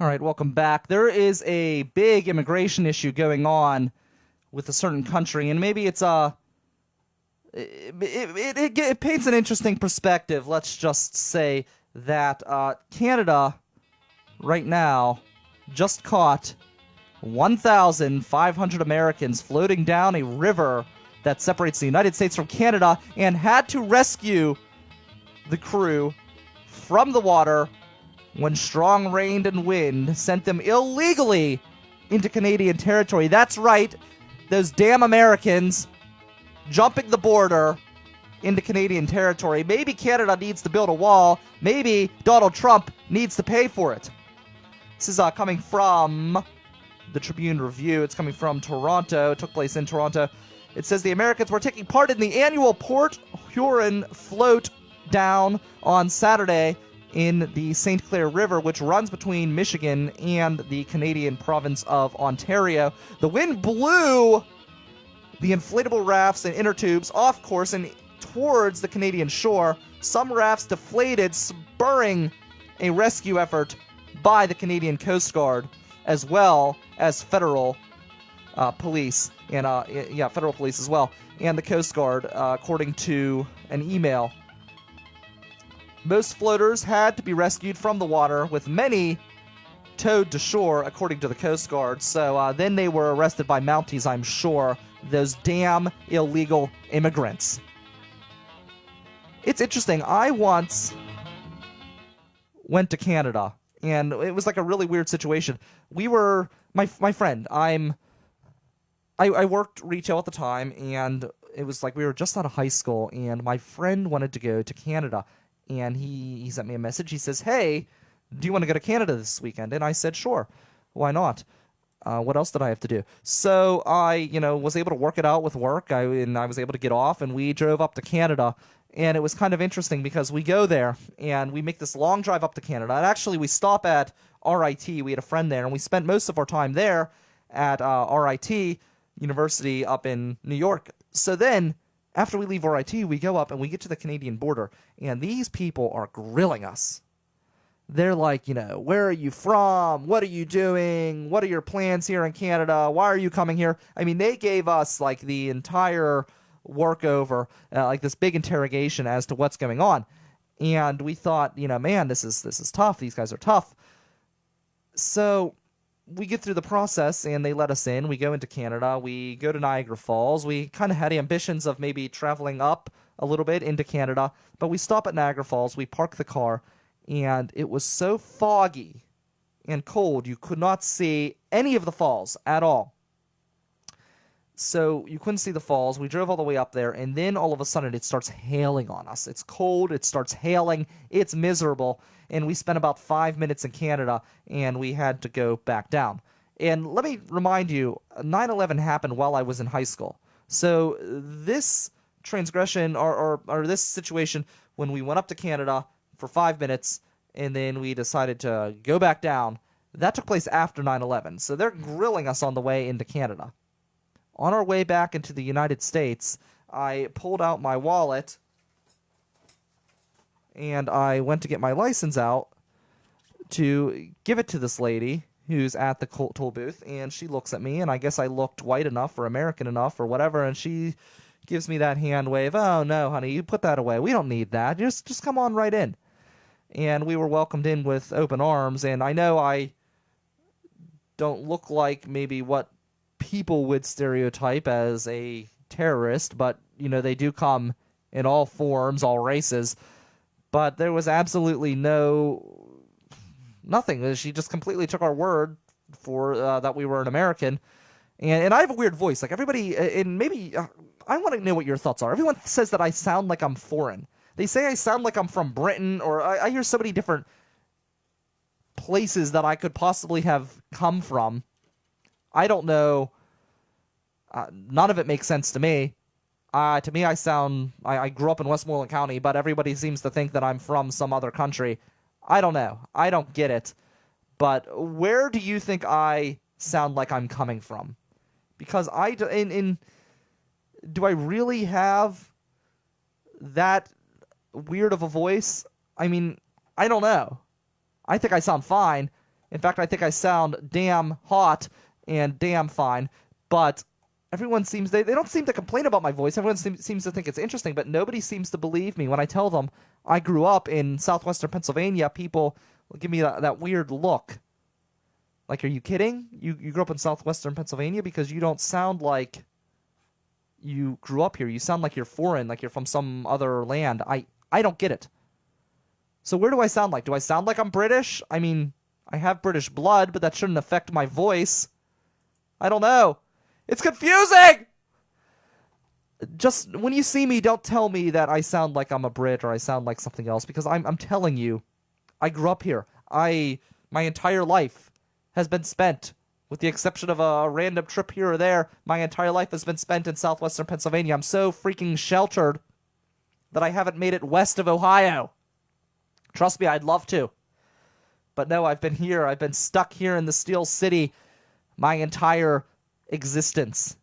All right, welcome back. There is a big immigration issue going on with a certain country, and maybe it paints an interesting perspective. Let's just say that Canada right now just caught 1,500 Americans floating down a river that separates the United States from Canada and had to rescue the crew from the water when strong rain and wind sent them illegally into Canadian territory. That's right, those damn Americans jumping the border into Canadian territory. Maybe Canada needs to build a wall. Maybe Donald Trump needs to pay for it. This is coming from the Tribune Review. It's coming from Toronto. It took place in Toronto. It says the Americans were taking part in the annual Port Huron float down on Saturday in the St. Clair River, which runs between Michigan and the Canadian province of Ontario. The wind blew the inflatable rafts and inner tubes off course and towards the Canadian shore. Some rafts deflated, spurring a rescue effort by the Canadian Coast Guard, as well as federal police, and federal police as well, and the Coast Guard, according to an email. Most floaters had to be rescued from the water, with many towed to shore, according to the Coast Guard. So then they were arrested by Mounties, I'm sure. Those damn illegal immigrants. It's interesting. I once went to Canada, and it was like a really weird situation. We were, my friend, I worked retail at the time, and it was like we were just out of high school, and my friend wanted to go to Canada. And he sent me a message. He says, "Hey, do you want to go to Canada this weekend?" And I said, "Sure. Why not? What else did I have to do?" So I, was able to work it out with work. I was able to get off, and we drove up to Canada. And it was kind of interesting because we go there, and we make this long drive up to Canada. And actually, we stop at RIT. We had a friend there, and we spent most of our time there at RIT University up in New York. So then, after we leave RIT, we go up and we get to the Canadian border, and these people are grilling us. They're like, where are you from? What are you doing? What are your plans here in Canada? Why are you coming here? I mean, they gave us like the entire work over, like this big interrogation as to what's going on. And we thought, man, this is tough. These guys are tough. So we get through the process, and they let us in. We go into Canada. We go to Niagara Falls. We kind of had ambitions of maybe traveling up a little bit into Canada, but we stop at Niagara Falls. We park the car, and it was so foggy and cold, you could not see any of the falls at all. So you couldn't see the falls. We drove all the way up there, and then all of a sudden it starts hailing on us. It's cold. It starts hailing. It's miserable. And we spent about 5 minutes in Canada, and we had to go back down. And let me remind you, 9/11 happened while I was in high school. So this transgression or this situation, when we went up to Canada for 5 minutes, and then we decided to go back down, that took place after 9/11. So they're grilling us on the way into Canada. On our way back into the United States, I pulled out my wallet, and I went to get my license out to give it to this lady who's at the toll booth, and she looks at me, and I guess I looked white enough or American enough or whatever, and she gives me that hand wave. "Oh, no, honey, you put that away. We don't need that. Just come on right in." And we were welcomed in with open arms, and I know I don't look like maybe what people would stereotype as a terrorist, but, they do come in all forms, all races. But there was absolutely nothing. She just completely took our word for that we were an American. And I have a weird voice. Like everybody, and maybe I want to know what your thoughts are. Everyone says that I sound like I'm foreign. They say I sound like I'm from Britain, or I hear so many different places that I could possibly have come from. I don't know. None of it makes sense to me. To me, I grew up in Westmoreland County, but everybody seems to think that I'm from some other country. I don't know. I don't get it. But where do you think I sound like I'm coming from? Because do I really have that weird of a voice? I mean, I don't know. I think I sound fine. In fact, I think I sound damn hot and damn fine. But everyone seems, they don't seem to complain about my voice. Everyone seems to think it's interesting, but nobody seems to believe me when I tell them I grew up in southwestern Pennsylvania. People give me that weird look. Like, are you kidding? You grew up in southwestern Pennsylvania? Because you don't sound like you grew up here. You sound like you're foreign, like you're from some other land. I don't get it. So where do I sound like? Do I sound like I'm British? I mean, I have British blood, but that shouldn't affect my voice. I don't know. It's confusing! Just, when you see me, don't tell me that I sound like I'm a Brit or I sound like something else, because I'm telling you, I grew up here. My entire life has been spent, with the exception of a random trip here or there, my entire life has been spent in southwestern Pennsylvania. I'm so freaking sheltered that I haven't made it west of Ohio. Trust me, I'd love to. But no, I've been here. I've been stuck here in the Steel City my entire existence.